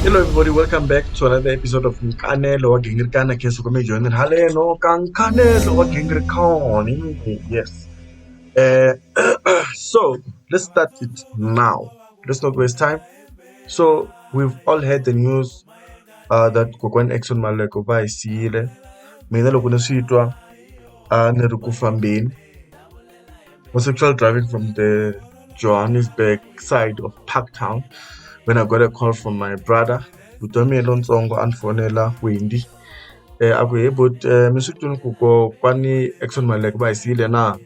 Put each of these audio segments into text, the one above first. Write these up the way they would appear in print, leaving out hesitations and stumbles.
Hello everybody, welcome back to another episode of Nkanelo Gingirikani. Keso kome join haleno Nkanelo Gingirikani. Yes. So let's start it now. Let's not waste time. So we've all heard the news that kokwana Eckson Maluleke ba isile. Mina loko ni swi twa ni ri ku fambeni. Was actually driving from the Johannesburg side of Parktown when I got a call from my brother. Vutomi lontsongo anfonela Wendy. Aku he but mi swi twini ku kwani Eckson Maluleke ba hisile na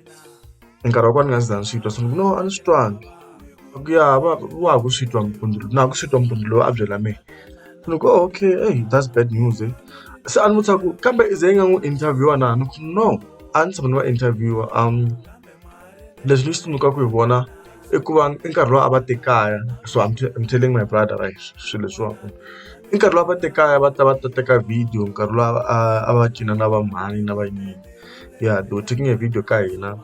nkarhi wa kona nga zanga swi twa so no a ni swi twangi ku ya wa ku swi twa mpundulu na ku swi twa mpundulu a byela me loko okay hey that's bad news se a ni mutsa ku kambe ize nga n'wi interviewa na no a ni tshama ni va interview leswi ni swi tsundzuka ku hi vona i ku va i nkarhi lowu a va tekaya so I'm telling my brother right swilo leswiwako i nkarhi lowu a va tekaya va ta teka video nkarhi lowu a va cina na va mhani na va yini yeah they were taking a video ka hina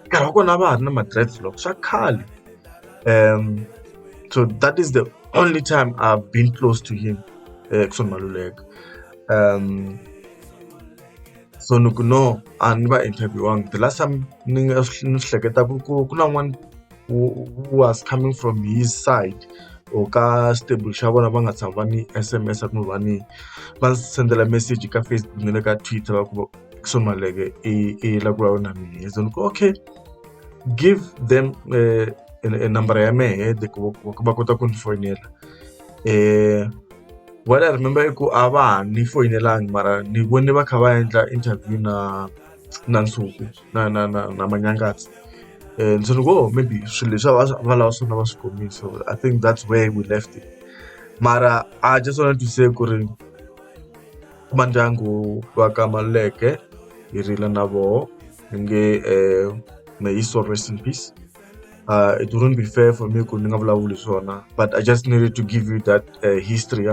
nkarhi wa kona a va ha ri na ma-dreadlocks swa khale so that is the only time I've been close to him Eckson Maluleke so no a ni va interviewang the last time ni swi hleketa ku na one who was coming from his side o ka stable xa vona va nga tshama va ni SMS ku va ni va sendela message ka Facebook ni le ka Twitter va ku Eckson Maluleke i la ku na mina so okay give them a number ya mehe ku va kota ku ni foyinela what I remember i ku a va ni foyinelangi mara ni vone va kha va endla interview na Nsuku na Manyangatsi so maybe swilo leswi va lava swona va swi komile so I think that's where we left it mara I just wanted to say ku ri mandyangu va ka Maluleke hi rila na voho nge may his soul rest in peace. It wouldn't be fair for me ku ni nga vulavuli swona but I just needed to give you that history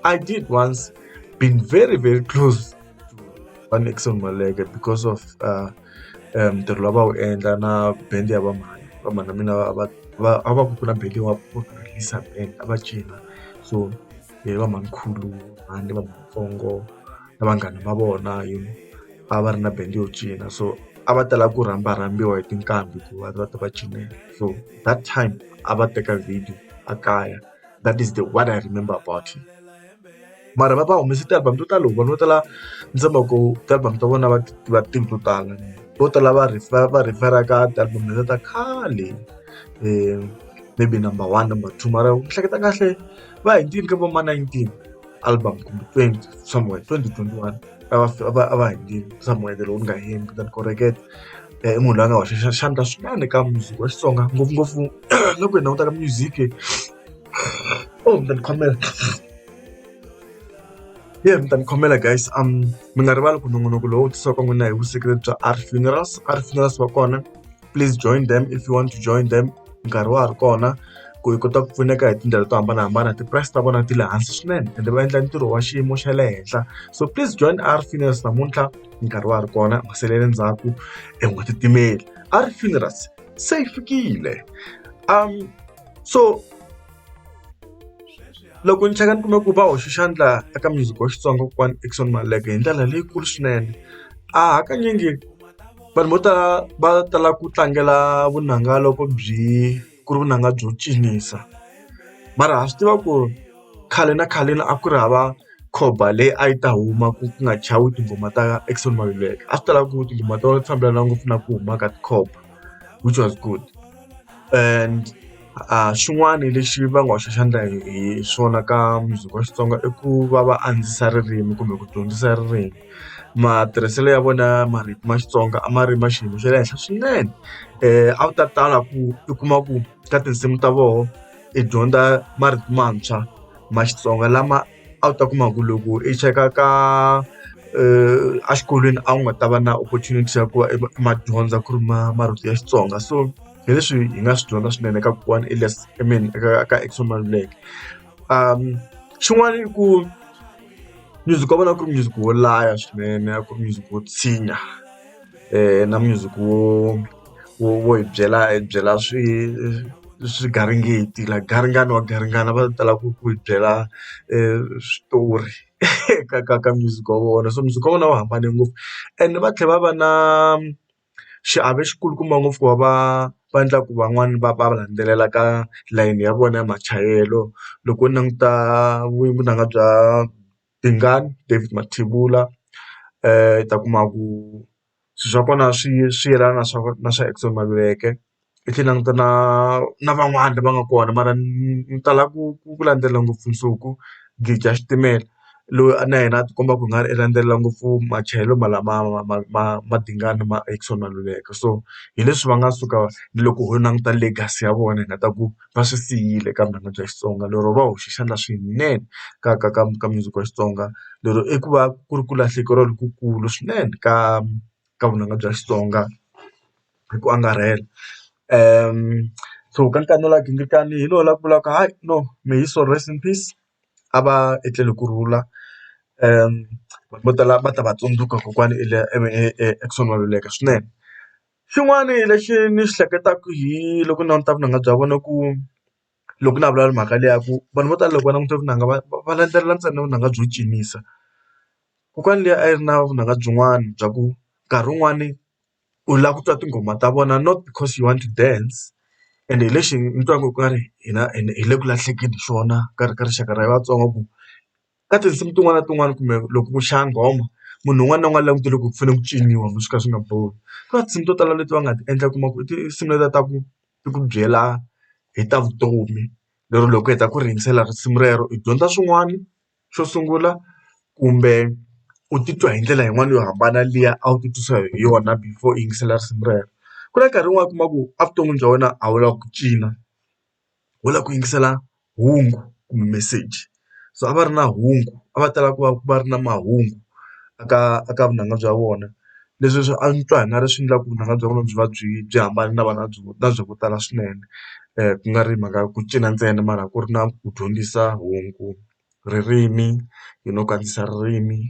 I did once been very very close to one Eckson Maluleke because of ntirho lowu va wu endla na band ya vamhana mina a va ku na band wa release band a va cina so vamhanikhulu mhani vamatsongo na vanghana va vona a va ri na band yo cina so a va tala ku rambiwa hi tinkambi ku va ta va cinela so that time a va teka video a kaya that is what I remember about him mara va humese ti-album to tala vanhu vo tala ndzi tshemba ku ti-album ta vona va tivi to tala vo tala va rifera ka ti-album leti ta khale maybe number 1 number 2 mara u hleketa kahle va 19 ka vo ma 19 album kumbe 20 somewhere 2021 a va 19 somewhere the lowu nga hemi kutani correct munhu loyi a nga hoxa xandla swinene ka music wa Xitsonga ngopfungopfu loko hi languta ka music mtani khomela mi ta ni khomela guys mi nga rivali ku nongonoko lowu tisiwaka n'wina hi vuseketeri bya R Funerals va kona please join them if you want to join them nkarhi wa ha ri kona ku hi kota ku pfuneka hi tindlela to hambanahambana ti-price ta vona ti le hansi swinene ende va endla ntirho wa xiyimo xa le henhla so please join R Funerals namuntlha nkarhi wa ha ri kona ma salele ndzhaku nga titimeli R Funerals se yi fikile so loko ni cheka ni kume ku va hoxa xandla eka music wa Xitsonga kokwani Eckson Maluleke hi ndlela leyikulu swinene hakanyingi vanhu vo tala va tala ku tlangela vunanga loko ku ri vunanga byo cinisa mara ha swi tiva ku khale na a ku ri hava khoba leyi a yi ta huma ku nga chawi tinghoma ta Eckson Maluleke a swi tala ku tinghoma ta vona ti fambelana ngopfu na ku huma ka tikhoba which was good and xin'wana lexi va nga hoxa xandla hi swona ka music wa Xitsonga i ku va va andzisa ririmi kumbe ku dyondzisa ririmi matirhiselo ya vona marito ma Xitsonga a ma ri ma xiyimo xa le henhla swinene a wu ta tala ku i kuma ku ka tinsimu ta voho i dyondza marito mantshwa ma Xitsonga lama a wu ta kuma ku loko i cheka ka a xikolweni a wu nga ta va na opportunity ya ku va ma dyondza ku ri marito ya Xitsonga so hi leswi hi nga swi dyondza swinene ka kokwani ka Eckson Maluleke xin'wana i ku music wa vona ku ri music wo laya swinene a ku ri music wo tshinya na music wo hi byela swigaringeti like garingani wa garingani va tala ku hi byela switori ka music wa vona, so music wa vona wu hambane ngopfu and va tlhela va va na xiave xikulukumba ngopfu ku va va endla ku van'wani va landzelela ka layeni ya vona ya machayelo. Loko u languta vunanga bya Dingani David Mathebula, u ta kuma ku swilo swa kona swi yelana na swa Eckson Maluleke. I tlhela languta na van'wani lava nga kona mara ni tala ku landzelela ngopfu Nsuku Gija Xitimela, loyi na yena a ti komba ku nga ri i landzelela ngopfu machayelo ma Dingani ma Eckson Maluleke. So hi leswi va nga suka ni loko ho languta legacy ya vona hi nga ta ku va swi siyile ka vunanga bya Xitsonga, lero va hoxe xandla swinene ka music wa Xitsonga. Lero i ku va ku ri ku lahlekeriwa lokukulu swinene ka vunanga bya Xitsonga hi ku angarhela. So ka Nkanelo Gingirikani hi loyi la ku vulaka hayi no may his soul rest in peace, a va etlele kurhula. Vanhu vo tala va ta va tsundzuka kokwani Eckson Maluleke swinene. Xin'wana lexi ni xi hleketaka hi loko ni languta vunanga bya vona ku loko na vulavula mhaka leyi ya ku vanhu vo tala loko va languta vunanga va landzelela ntsena vunanga byo cinisa. Kokwani liya a yi ri na vunanga byin'wana bya ku nkarhi wun'wani u lava ku twa tinghoma ta vona not because you want to dance, and hi lexi ni twaku ku nga ri hina hi le ku lahlekeni hi xona ka rixaka ra Vatsonga, ku ka tinsimu tin'wana na tin'wana kumbe loko ku xava nghoma munhu un'wana na un'wana langutele ku fanele ku ciniwa swi ka swi nga bohi. Ku na tinsimu to tala leti va nga ti endla u kuma ku i tinsimu letiya ta ku ti ku byela hi ta vutomi, lero loko hi heta ku ri yingisela risimu rero i dyondza swin'wana xo sungula kumbe u titwa hi ndlela yin'wana yo hambana liya a wu titwisa hi yona before u yingisela risimu rero. Ku na nkarhi wun'wani u kuma ku evuton'wini bya wena a wu lavi ku cina, wo lava ku yingisela hungu kumbe meseji. So a va ri na hungu, a va tala ku va ri na mahungu aka vunanga bya vona. Leswi a ni twa hi nga ri swi endlaka vunanga bya vona byi va byi hambane na bya vo tala swinene. Ku nga ri mhaka ku cina ntsena mara ku ri na ku dyondzisa hungu, ririmi, ku andzisa ririmi,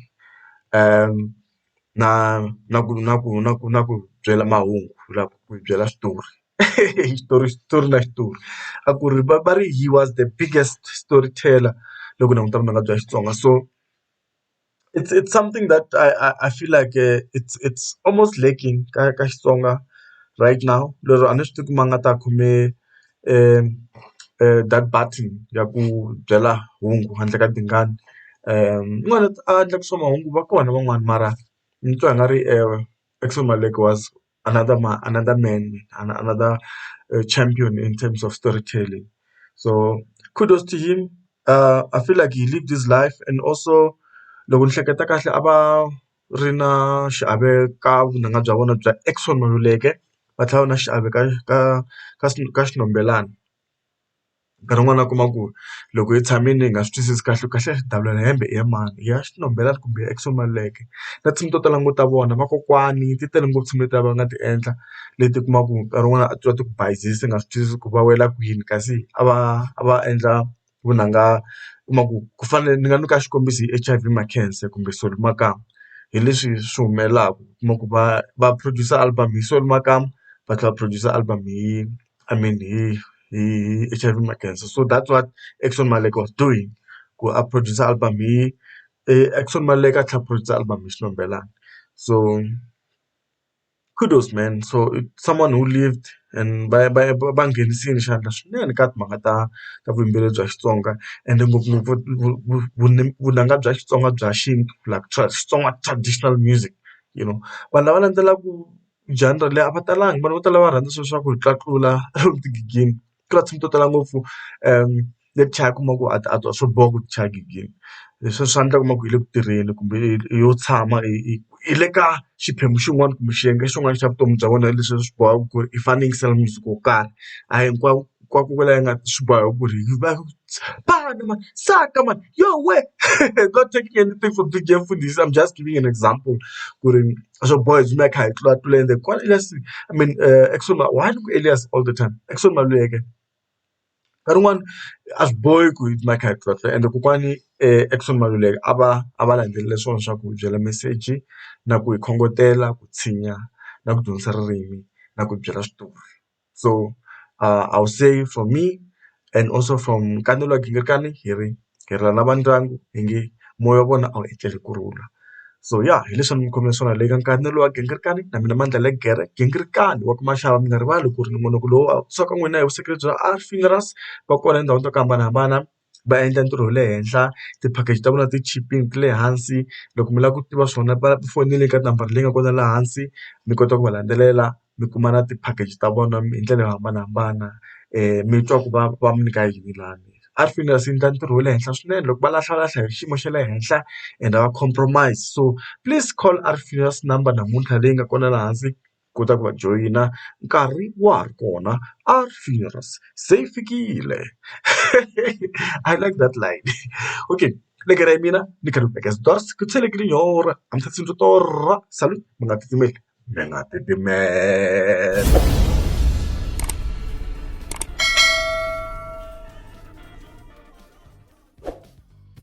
na ku byela mahungu ku hi byela xitori. Xitori na xitori. A ku ri va ri he was the biggest storyteller loko u languta vunanga bya Xitsonga. So it's something that I feel like it's almost lacking ka Xitsonga right now. Lero a ni swi tivi ku ma nga ta khome um that button ya ku byela hungu handle ka Dingani. Un'wana a endlaka swa mahungu va kona van'wani mara ni twa hi nga ri Eckson Maluleke was another man, another champion in terms of storytelling. So kudos to him. I feel like he lived his life, and also loko ni hleketa kahle a va ri na xiave ka vunanga bya vona bya Eckson Maluleke, va tlhela va na xiave ka xinombelani. Nkarhi wun'wana u kuma ku loko hi tshamile hi nga swi twisisi kahle kahle xidavulana hembe i ya mani, i ya xinombelani kumbe ya Eckson Maluleke. Na tinsimu to tala ngopfu ta vona vakokwani ti tele ngopfu tinsimu leti va nga ti endla leti u kuma ku nkarhi wun'wana a twa ti ku bayizisa i nga swi twisisi ku va wela kwini, kasi a va endla vunanga u kuma ku fanele ni nga nyika xikombiso hi H_I_V Makhense kumbe Solly Makamba. Hi leswi swi humelelaka u kuma ku va producer album hi Solly Makamba va tlhela va producer album hi H_I_V Makhense. So that's what Eckson Maluleke was doing, ku a producer album hi Eckson Maluleke a tlhela producer album hi xinombelani. So kudos man. So it's someone who lived and va nghenisile xandla swinene ka timhaka ta vuyimbeleri bya Xitsonga, ende ngopfungopfu vunanga bya Xitsonga bya xintu like Xitsonga traditional music. Vanhu lava landzelaka genre leyi a va talangi, vanhu vo tala va rhandza swilo swa ku hi tlatlula lomu tigigini. Ku na tinsimu to tala ngopfu leti chayaka u kuma ku a twa swo boha ku ti chaya gigini. Leswi swi endla u kuma ku hi le ku tirheni kumbe yo tshama hi le ka xiphemu xin'wana kumbe xiyenge xin'wana xa vutomi bya vona leswi swi bohaka ku ri i fanele yingisela music wo karhi. A hi hinkwako kwala hi nga swi bohaka ku ri pana man, saka man, yo we. Not taking anything from DJ Mfundisi, I'm just giving an example ku ri swo boha hi tsume hi kha hi tlulatlula ende Elias, I mean Eckson why look Elias all the time, Eckson Maluleke nkarhi wun'wani a swi bohi ku hi tsume hi kha hi tlulatlula ende kokwani Eckson Maluleke a va landzelela swona swa ku hi byela meseji na ku hi khongotela, ku tshinya na ku dyondzisa ririmi na ku byela switori. So I'll say from me and also from Nkanelo Gingirikani, hi ri lava ndyangu hi nge moya wa vona a wu etleli kurhula. So yeah, hi leswi ni mi khomile swona leyi ka Nkanelo wa Gingirikani na mina Mandla Gingirikani wa ku Mashava. Mi nga rivali ku ri ni munhu lowu a suka n'wina hi vuseketeri bya art funerals va kona endhawini to hambanahambana va endla ntirho wa le henhla, ti-package ta vona ti chipini ti le hansi. Loko mi lava ku tiva swona va fonele ka nambara leyi nga kona laha hansi, mi kota ku va landzelela mi kuma na ti-package ta vona hi ndlela yo hambanahambana. Mi twa ku va mi nyika yini lani. Art funerals yi endla ntirho wa le henhla swinene, loko va lahla hi xiyimo xa le henhla and a va compromise. So please call art funerals number namuntlha leyi nga kona laha hansi, kota ku va joyina nkarhi wa ha ri kona. Art funerals se yi fikile. I like that line. Okay, legere mina ni kha ni bheka sidors ku tshele nyora a mi tshatsi torra salut mi nga titimeli mi nga titimela.